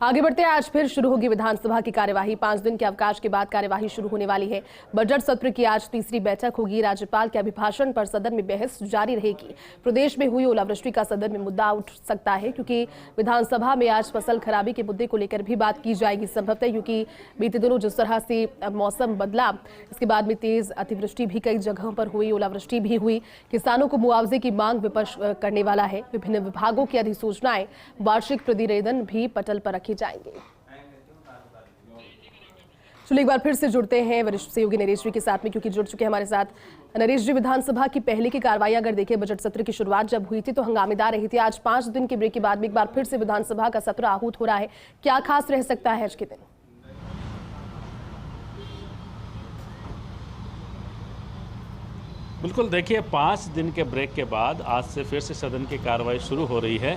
आगे बढ़ते हैं। आज फिर शुरू होगी विधानसभा की कार्यवाही। 5 दिन के अवकाश के बाद कार्यवाही शुरू होने वाली है। बजट सत्र की आज तीसरी बैठक होगी। राज्यपाल के अभिभाषण पर सदन में बहस जारी रहेगी। प्रदेश में हुई ओलावृष्टि का सदन में मुद्दा उठ सकता है, क्योंकि विधानसभा में आज फसल खराबी के मुद्दे को लेकर भी बात की जाएगी संभवतः, क्योंकि बीते दिनों जिस तरह से मौसम बदला, इसके बाद में तेज अतिवृष्टि भी कई जगहों पर हुई, ओलावृष्टि भी हुई। किसानों को मुआवजे की मांग विपक्ष करने वाला है। विभिन्न विभागों की अधिसूचनाएं, वार्षिक प्रतिवेदन भी पटल पर जाएंगे। चलिए एक बार फिर से जुड़ते हैं वरिष्ठ सहयोगी नरेश जी के साथ में, क्योंकि जुड़ चुके हैं हमारे साथ। नरेश जी, विधानसभा की पहले की कार्रवाई अगर देखें, बजट सत्र की शुरुआत जब हुई थी तो हंगामेदार रही थी। आज 5 दिन के ब्रेक के बाद में एक बार फिर से विधानसभा का सत्र आहूत हो रहा है। क्या खास रह सकता है आज के दिन? बिल्कुल, देखिए 5 दिन के ब्रेक के बाद आज से फिर से सदन की कार्रवाई शुरू हो रही है।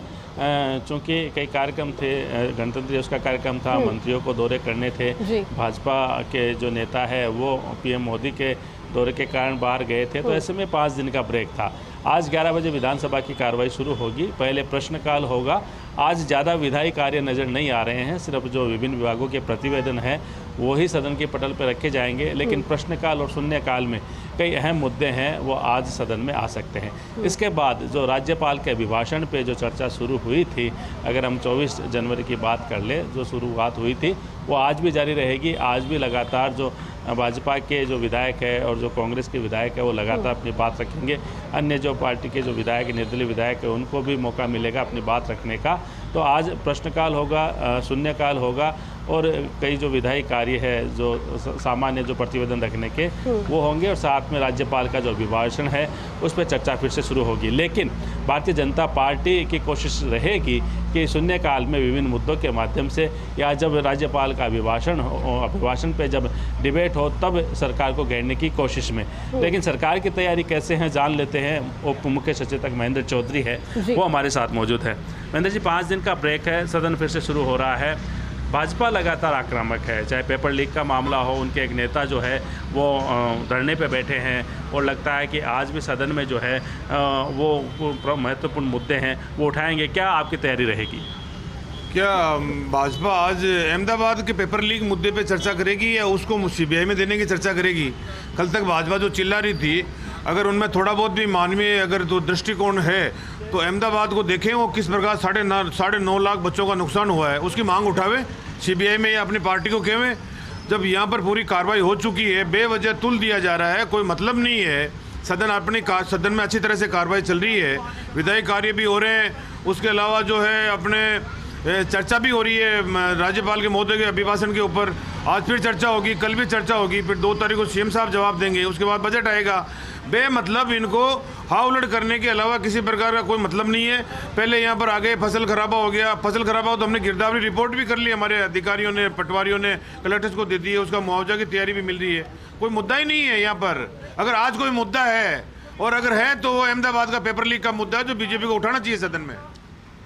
चूँकि कई कार्यक्रम थे, गणतंत्र दिवस का कार्यक्रम था, मंत्रियों को दौरे करने थे, भाजपा के जो नेता है वो पीएम मोदी के दौरे के कारण बाहर गए थे, तो ऐसे में 5 दिन का ब्रेक था। आज 11 बजे विधानसभा की कार्रवाई शुरू होगी। पहले प्रश्नकाल होगा। आज ज़्यादा विधायी कार्य नज़र नहीं आ रहे हैं, सिर्फ जो विभिन्न विभागों के प्रतिवेदन हैं वो ही सदन के पटल पर रखे जाएंगे, लेकिन प्रश्नकाल और शून्यकाल में कई अहम मुद्दे हैं वो आज सदन में आ सकते हैं। इसके बाद जो राज्यपाल के अभिभाषण पे जो चर्चा शुरू हुई थी, अगर हम 24 जनवरी की बात कर ले, जो शुरुआत हुई थी वो आज भी जारी रहेगी। आज भी लगातार जो भाजपा के जो विधायक है और जो कांग्रेस के विधायक है वो लगातार अपनी बात रखेंगे। अन्य जो पार्टी के जो विधायक, निर्दलीय विधायक है, उनको भी मौका मिलेगा अपनी बात रखने का। तो आज प्रश्नकाल होगा, शून्यकाल होगा और कई जो विधायी कार्य है, जो सामान्य जो प्रतिवेदन रखने के वो होंगे, और साथ में राज्यपाल का जो अभिभाषण है उस पर चर्चा फिर से शुरू होगी। लेकिन भारतीय जनता पार्टी की कोशिश रहेगी कि शून्यकाल में विभिन्न मुद्दों के माध्यम से, या जब राज्यपाल का अभिभाषण पे जब डिबेट हो तब सरकार को घेरने की कोशिश में। लेकिन सरकार की तैयारी कैसे है जान लेते हैं। उप मुख्य सचेतक महेंद्र चौधरी है, वो हमारे साथ मौजूद है। महेंद्र जी, 5 दिन का ब्रेक है, सदन फिर से शुरू हो रहा है। भाजपा लगातार आक्रामक है, चाहे पेपर लीक का मामला हो, उनके एक नेता जो है वो धरने पे बैठे हैं, और लगता है कि आज भी सदन में जो है वो महत्वपूर्ण मुद्दे हैं वो उठाएंगे। क्या आपकी तैयारी रहेगी? क्या भाजपा आज अहमदाबाद के पेपर लीक मुद्दे पे चर्चा करेगी या उसको सीबीआई में देने की चर्चा करेगी? कल तक भाजपा जो चिल्ला रही थी, अगर उनमें थोड़ा बहुत भी मानवीय अगर तो दृष्टिकोण है तो अहमदाबाद को देखें, वो किस प्रकार 9.5 लाख बच्चों का नुकसान हुआ है, उसकी मांग उठावे सीबीआई में या अपनी पार्टी को कहें। जब यहाँ पर पूरी कार्रवाई हो चुकी है, बेवजह तुल दिया जा रहा है, कोई मतलब नहीं है। सदन में अच्छी तरह से कार्रवाई चल रही है, विधायी कार्य भी हो रहे हैं, उसके अलावा जो है अपने चर्चा भी हो रही है राज्यपाल के महोदय के अभिभाषण के ऊपर। आज फिर चर्चा होगी, कल भी चर्चा होगी, फिर 2 तारीख को सीएम साहब जवाब देंगे, उसके बाद बजट आएगा। बेमतलब इनको हावलट करने के अलावा किसी प्रकार का कोई मतलब नहीं है। पहले यहाँ पर आ गए, फसल खराबा हो गया, फसल खराबा हो तो हमने गिरदावरी रिपोर्ट भी कर ली, हमारे अधिकारियों ने, पटवारियों ने कलेक्टर्स को दे दी है, उसका मुआवजा की तैयारी भी मिल रही है। कोई मुद्दा ही नहीं है यहाँ पर। अगर आज कोई मुद्दा है, और अगर है तो वो अहमदाबाद का पेपर लीक का मुद्दा है, जो बीजेपी को उठाना चाहिए सदन में।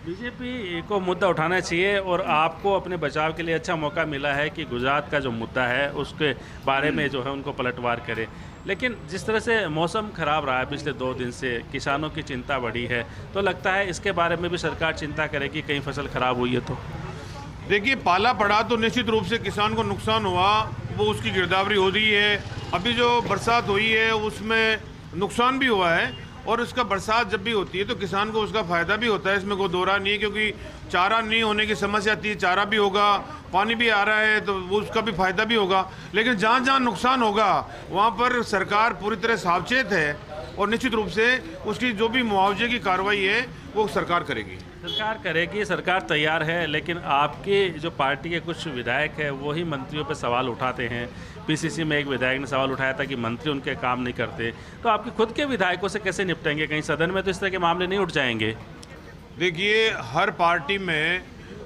बीजेपी को मुद्दा उठाना चाहिए, और आपको अपने बचाव के लिए अच्छा मौका मिला है कि गुजरात का जो मुद्दा है उसके बारे में जो है उनको पलटवार करें। लेकिन जिस तरह से मौसम ख़राब रहा है पिछले 2 दिन से, किसानों की चिंता बढ़ी है, तो लगता है इसके बारे में भी सरकार चिंता करेगी कहीं फसल ख़राब हुई है तो? देखिए, पाला पड़ा तो निश्चित रूप से किसान को नुकसान हुआ, वो उसकी गिरदावरी हो रही है। अभी जो बरसात हुई है उसमें नुकसान भी हुआ है, और उसका बरसात जब भी होती है तो किसान को उसका फ़ायदा भी होता है, इसमें कोई दो राय नहीं है, क्योंकि चारा नहीं होने की समस्या आती है, चारा भी होगा, पानी भी आ रहा है तो वो उसका भी फ़ायदा भी होगा। लेकिन जहाँ जहाँ नुकसान होगा वहाँ पर सरकार पूरी तरह सावचेत है, और निश्चित रूप से उसकी जो भी मुआवजे की कार्रवाई है वो सरकार करेगी। सरकार तैयार है। लेकिन आपकी जो पार्टी के कुछ विधायक है वो ही मंत्रियों पर सवाल उठाते हैं। पीसीसी में एक विधायक ने सवाल उठाया था कि मंत्री उनके काम नहीं करते, तो आपके खुद के विधायकों से कैसे निपटेंगे? कहीं सदन में तो इस तरह के मामले नहीं उठ जाएंगे? देखिए, हर पार्टी में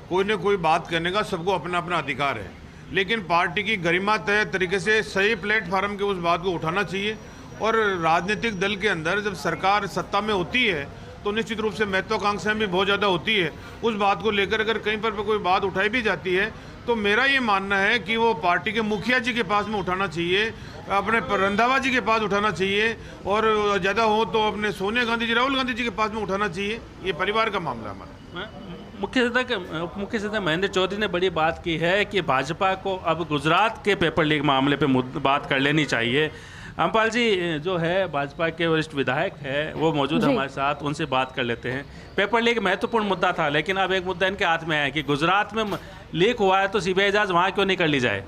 कोई न कोई बात करने का सबको अपना अपना अधिकार है, लेकिन पार्टी की गरिमा तय तरीके से सही प्लेटफार्म के उस बात को उठाना चाहिए। और राजनीतिक दल के अंदर जब सरकार सत्ता में होती है तो निश्चित रूप से महत्वाकांक्षाएं भी बहुत ज़्यादा होती है। उस बात को लेकर अगर कहीं पर कोई बात उठाई भी जाती है तो मेरा ये मानना है कि वो पार्टी के मुखिया जी के पास में उठाना चाहिए, अपने रंधावा जी के पास उठाना चाहिए, और ज़्यादा हो तो अपने सोनिया गांधी जी, राहुल गांधी जी के पास में उठाना चाहिए। ये परिवार का मामला हमारा। उप मुख्य सचिव महेंद्र चौधरी ने बड़ी बात की है कि भाजपा को अब गुजरात के पेपर लीक मामले पे बात कर लेनी चाहिए। रामपाल जी जो है भाजपा के वरिष्ठ विधायक है वो मौजूद है हमारे साथ, उनसे बात कर लेते हैं। पेपर लीक महत्वपूर्ण मुद्दा था, लेकिन अब एक मुद्दा इनके हाथ में है कि गुजरात में लीक हुआ है तो सीबीआई जांच वहाँ क्यों नहीं कर ली जाए।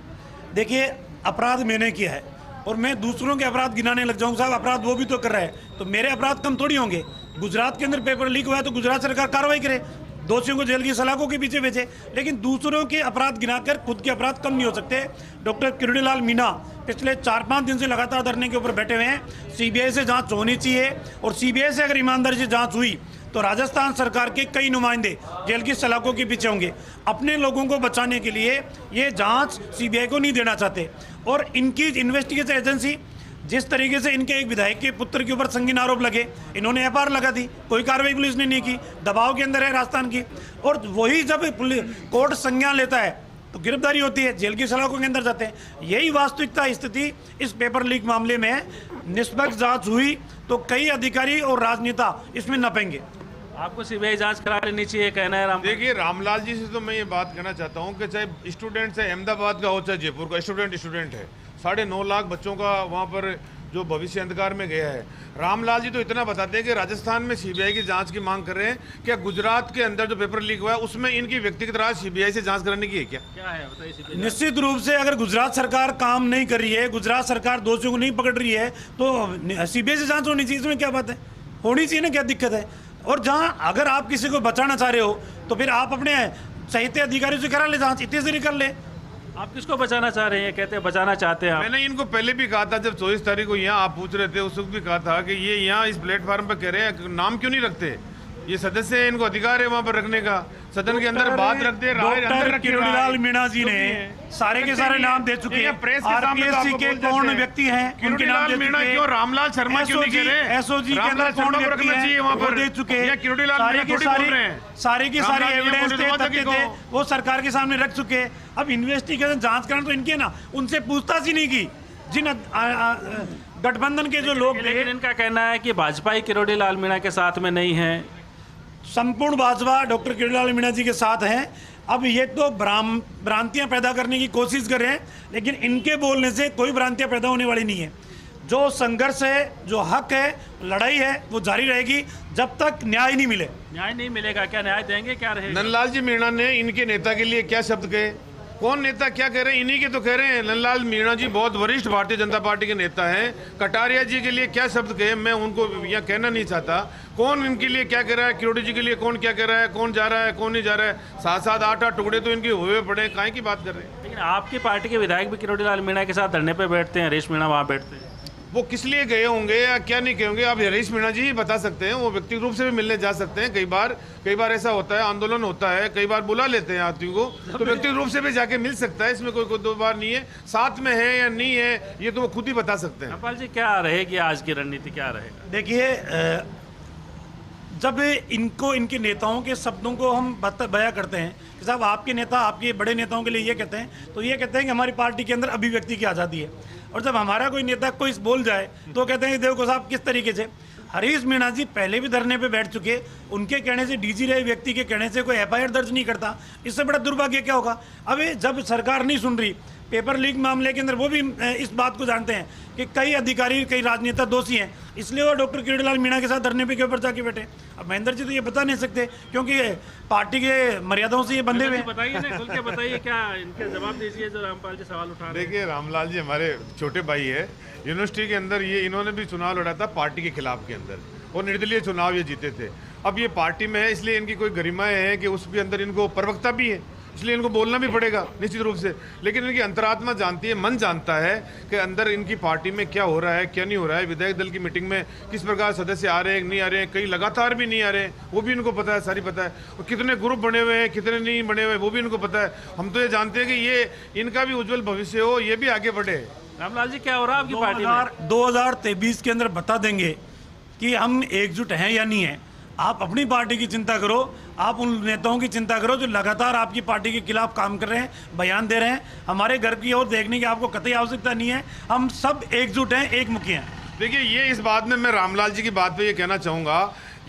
देखिए, अपराध मैंने किया है और मैं दूसरों के अपराध गिनाने लग जाऊँ साहब, अपराध वो भी तो कर रहा है, तो मेरे अपराध कम थोड़ी होंगे। गुजरात के अंदर पेपर लीक हुआ है तो गुजरात सरकार कार्रवाई करे, दोषियों को जेल की सलाखों के पीछे भेजे, लेकिन दूसरों के अपराध गिनाकर खुद के अपराध कम नहीं हो सकते। डॉक्टर किरोड़ीलाल मीणा पिछले 4-5 दिन से लगातार धरने के ऊपर बैठे हुए हैं। सीबीआई से जांच होनी चाहिए और सीबीआई से अगर ईमानदारी से जांच हुई तो राजस्थान सरकार के कई नुमाइंदे जेल की सलाखों के पीछे होंगे। अपने लोगों को बचाने के लिए ये जांच सीबीआई को नहीं देना चाहते और इनकी इन्वेस्टिगेशन एजेंसी जिस तरीके से इनके एक विधायक के पुत्र के ऊपर संगीन आरोप लगे, इन्होंने एफआईआर लगा दी, कोई कार्रवाई पुलिस ने नहीं की, दबाव के अंदर है राजस्थान की। और वही जब कोर्ट संज्ञान लेता है तो गिरफ्तारी होती है, जेल की सलाखों के अंदर जाते हैं। यही वास्तविकता स्थिति इस पेपर लीक मामले में है। निष्पक्ष जांच हुई तो कई अधिकारी और राजनेता इसमें नपेंगे। आपको सीबीआई जांच करा लेनी चाहिए कहना है राम। देखिए, रामलाल जी से तो मैं ये बात कहना चाहता हूँ कि चाहे स्टूडेंट है अहमदाबाद का हो चाहे जयपुर का, स्टूडेंट है। 9.5 लाख बच्चों का वहाँ पर जो भविष्य अंधकार में गया है। रामलाल जी तो इतना बताते हैं कि राजस्थान में सीबीआई की जांच की मांग कर रहे हैं। क्या गुजरात के अंदर जो पेपर लीक हुआ है उसमें इनकी व्यक्तिगत राय सीबीआई से जांच कराने की है क्या है बताइए। निश्चित रूप से अगर गुजरात सरकार काम नहीं कर रही है, गुजरात सरकार दोषियों को नहीं पकड़ रही है तो सीबीआई से जांच होनी चाहिए। इसमें क्या बात है, होनी चाहिए ना, क्या दिक्कत है। और जहाँ अगर आप किसी को बचाना चाह रहे हो तो फिर आप अपने साहित्य अधिकारियों से करा ले जांच, इतनी देरी कर ले। आप किसको बचाना चाह रहे हैं? कहते हैं बचाना चाहते हैं आप। मैंने इनको पहले भी कहा था, जब 24 तारीख को यहाँ आप पूछ रहे थे उस वक्त भी कहा था कि ये यहाँ इस प्लेटफॉर्म पर कह रहे हैं नाम क्यों नहीं रखते। ये सदस्य है, इनको अधिकार है वहाँ पर रखने का, सदन के अंदर बात रखते हैं। डॉक्टर किरोड़ीलाल मीणा जी ने सारे के सारे नाम दे चुके हैं। आरपीएससी के कौन व्यक्ति हैं उनके नाम दे चुके हैं। क्यों रामलाल शर्मा क्यों नहीं कह रहे? एसओजी के अंदर कौन व्यक्ति हैं वहाँ पर दे चुके हैं। सारी की सारी एविडेंस थे, तथ्य थे, वो सरकार के सामने रख चुके हैं। अब इन्वेस्टिगेशन जांच करना तो इनके ना, उनसे पूछताछ ही नहीं की जिन गठबंधन के जो लोग थे। लेकिन इनका कहना है कि भाजपा ही किरोड़ीलाल मीणा के साथ में नहीं है। संपूर्ण भाजपा डॉक्टर किरोड़ीलाल मीणा जी के साथ हैं। अब ये तो भ्रांतियां पैदा करने की कोशिश कर रहे हैं, लेकिन इनके बोलने से कोई भ्रांतियां पैदा होने वाली नहीं है। जो संघर्ष है, जो हक है, लड़ाई है, वो जारी रहेगी जब तक न्याय नहीं मिले। न्याय नहीं मिलेगा, क्या न्याय देंगे, क्या रहेगा? नंदलाल जी मीणा ने इनके नेता के लिए क्या शब्द कहे? कौन नेता क्या कह रहे हैं? इन्हीं के तो कह रहे हैं। नंदलाल मीणा जी बहुत वरिष्ठ भारतीय जनता पार्टी के नेता हैं। कटारिया जी के लिए क्या शब्द कहे, मैं उनको यहाँ कहना नहीं चाहता। कौन इनके लिए क्या कह रहा है, किरोड़ी जी के लिए कौन क्या कह रहा है, कौन जा रहा है, कौन नहीं जा रहा है। 7-7, 8-8 टुकड़े तो इनके हुए पड़े, काहे की बात कर रहे हैं। लेकिन आपकी पार्टी के विधायक भी किरोड़ीलाल मीणा के साथ धरने पे बैठते हैं, हरीश मीणा वहाँ बैठते हैं। वो किस लिए गए होंगे या क्या नहीं गए होंगे, आप हरीश मीणा जी ही बता सकते हैं। वो व्यक्तिगत रूप से भी मिलने जा सकते हैं। कई बार ऐसा होता है, आंदोलन होता है, कई बार बुला लेते हैं आदमी को, तो व्यक्तिगत रूप से भी जाके मिल सकता है। इसमें कोई 2 बार नहीं है। साथ में है या नहीं है ये तो वो खुद ही बता सकते हैं। रामपाल जी, क्या रहेगी आज की रणनीति, क्या रहेगा? देखिए, जब इनको इनके नेताओं के शब्दों को हम बयां करते हैं कि साहब आपके नेता आपके बड़े नेताओं के लिए ये कहते हैं, तो ये कहते हैं कि हमारी पार्टी के अंदर अभिव्यक्ति की आज़ादी है। और जब हमारा कोई नेता कोई बोल जाए तो कहते हैं कि देखो साहब किस तरीके से। हरीश मीणा जी पहले भी धरने पे बैठ चुके, उनके कहने से डीजी रहे व्यक्ति के कहने से कोई एफआईआर दर्ज नहीं करता। इससे बड़ा दुर्भाग्य क्या होगा। अब जब सरकार नहीं सुन रही पेपर लीक मामले के अंदर, वो भी इस बात को जानते हैं कि कई अधिकारी कई राजनेता दोषी हैं, इसलिए वो डॉक्टर किरोड़ीलाल मीणा के साथ धरने पे के ऊपर जाके बैठे। अब महेंद्र जी तो ये बता नहीं सकते क्योंकि पार्टी के मर्यादाओं से ये बंधे हुए हैं। बताइए ना, खुल के बताइए, क्या इनके जवाब दीजिए जो रामपाल जी सवाल उठा रहे हैं। देखिए, रामलाल जी हमारे छोटे भाई है। यूनिवर्सिटी के अंदर ये इन्होंने भी चुनाव लड़ा था पार्टी के खिलाफ के अंदर, और निर्दलीय चुनाव ये जीते थे। अब ये पार्टी में है, इसलिए इनकी कोई गरिमाएं हैं कि उसके अंदर इनको प्रवक्ता भी है, इसलिए इनको बोलना भी पड़ेगा निश्चित रूप से। लेकिन इनकी अंतरात्मा जानती है, मन जानता है कि अंदर इनकी पार्टी में क्या हो रहा है, क्या नहीं हो रहा है। विधायक दल की मीटिंग में किस प्रकार सदस्य आ रहे हैं, नहीं आ रहे हैं, कई लगातार भी नहीं आ रहे हैं, वो भी इनको पता है, सारी पता है। और कितने ग्रुप बने हुए हैं, कितने नहीं बने हुए, वो भी इनको पता है। हम तो ये जानते हैं कि ये इनका भी उज्जवल भविष्य हो, ये भी आगे बढ़े। रामलाल जी, क्या हो रहा है आपकी पार्टी में? 2023 के अंदर बता देंगे कि हम एकजुट हैं या नहीं है। आप अपनी पार्टी की चिंता करो, आप उन नेताओं की चिंता करो जो लगातार आपकी पार्टी के खिलाफ काम कर रहे हैं, बयान दे रहे हैं। हमारे घर की ओर देखने की आपको कतई आवश्यकता नहीं है। हम सब एकजुट हैं, एकमुखी हैं। देखिए, ये इस बात में मैं रामलाल जी की बात पे ये कहना चाहूँगा,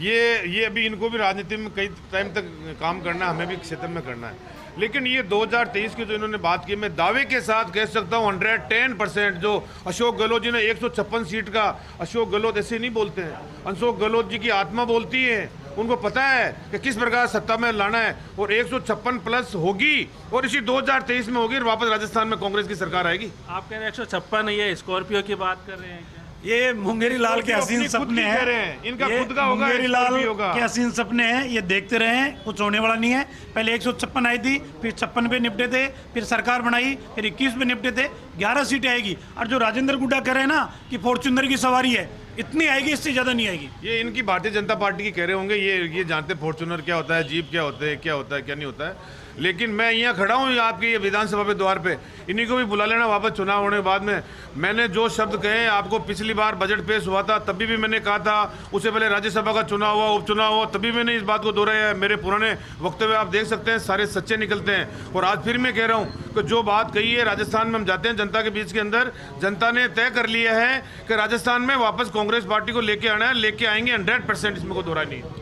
ये अभी इनको भी राजनीति में कई टाइम तक काम करना है, हमें भी क्षेत्र में करना है। लेकिन ये 2023 की जो इन्होंने बात की, मैं दावे के साथ कह सकता हूँ 110% जो अशोक गहलोत जी ने 156 सीट का, अशोक गहलोत ऐसे नहीं बोलते हैं, अशोक गहलोत जी की आत्मा बोलती है, उनको पता है कि किस प्रकार सत्ता में लाना है, और 156 प्लस होगी और इसी 2023 में होगी और वापस राजस्थान में कांग्रेस की सरकार आएगी। आप कह रहे हैं 156, ये स्कॉर्पियो की बात कर रहे हैं क्या? ये मुंगेरी लाल के हसीन सपने हैं, इनका खुद का होगा, मुंगेरी लाल होगा के हसीन सपने हैं, ये देखते रहे हैं, कुछ होने वाला नहीं है। पहले 156 आई थी, फिर 56 पे निपटे थे, फिर सरकार बनाई, फिर 21 पे निपटे थे, 11 सीटें आएगी। और जो राजेंद्र गुड्डा कह रहे हैं ना कि फॉर्च्यूनर की सवारी है, इतनी आएगी, इससे ज्यादा नहीं आएगी। ये इनकी भारतीय जनता पार्टी की कह रहे होंगे, ये जानते फॉर्च्यूनर क्या होता है, जीप क्या होता है, क्या होता है, क्या नहीं होता है। लेकिन मैं यहाँ खड़ा हूँ आपकी ये विधानसभा के द्वार पे, इन्हीं को भी बुला लेना वापस चुनाव होने के बाद में। मैंने जो शब्द कहे आपको, पिछली बार बजट पेश हुआ था तभी भी मैंने कहा था, उससे पहले राज्यसभा का चुनाव हुआ, उपचुनाव हुआ, तभी मैंने इस बात को दोहराया है। मेरे पुराने वक्तव्य आप देख सकते हैं, सारे सच्चे निकलते हैं। और आज फिर मैं कह रहा हूँ कि जो बात कही है, राजस्थान में हम जाते हैं जनता के बीच के अंदर, जनता ने तय कर लिया है कि राजस्थान में वापस कांग्रेस पार्टी को लेके आना है, लेके आएंगे 100%, इसमें कोई दोहराई नहीं है।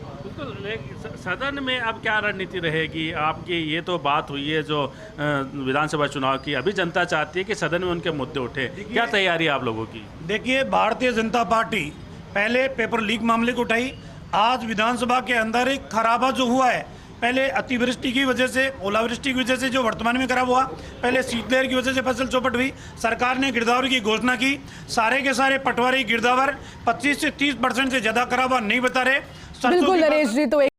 सदन में अब क्या रणनीति रहेगी आपकी? ये तो बात हुई है जो विधानसभा चुनाव की, अभी जनता चाहती है कि सदन में उनके मुद्दे उठे, क्या तैयारी है आप लोगों की? देखिए, भारतीय जनता पार्टी पहले पेपर लीक मामले को उठाई, आज विधानसभा के अंदर एक खराबा जो हुआ है, पहले अतिवृष्टि की वजह से, ओलावृष्टि की वजह से जो वर्तमान में खराब हुआ, पहले शीतलहर की वजह से फसल चौपट हुई, सरकार ने गिरदावरी की घोषणा की, सारे के सारे पटवारी गिरदावर 25 से 30% से ज्यादा खराबा नहीं बता रहे। बिल्कुल नरेश जी, तो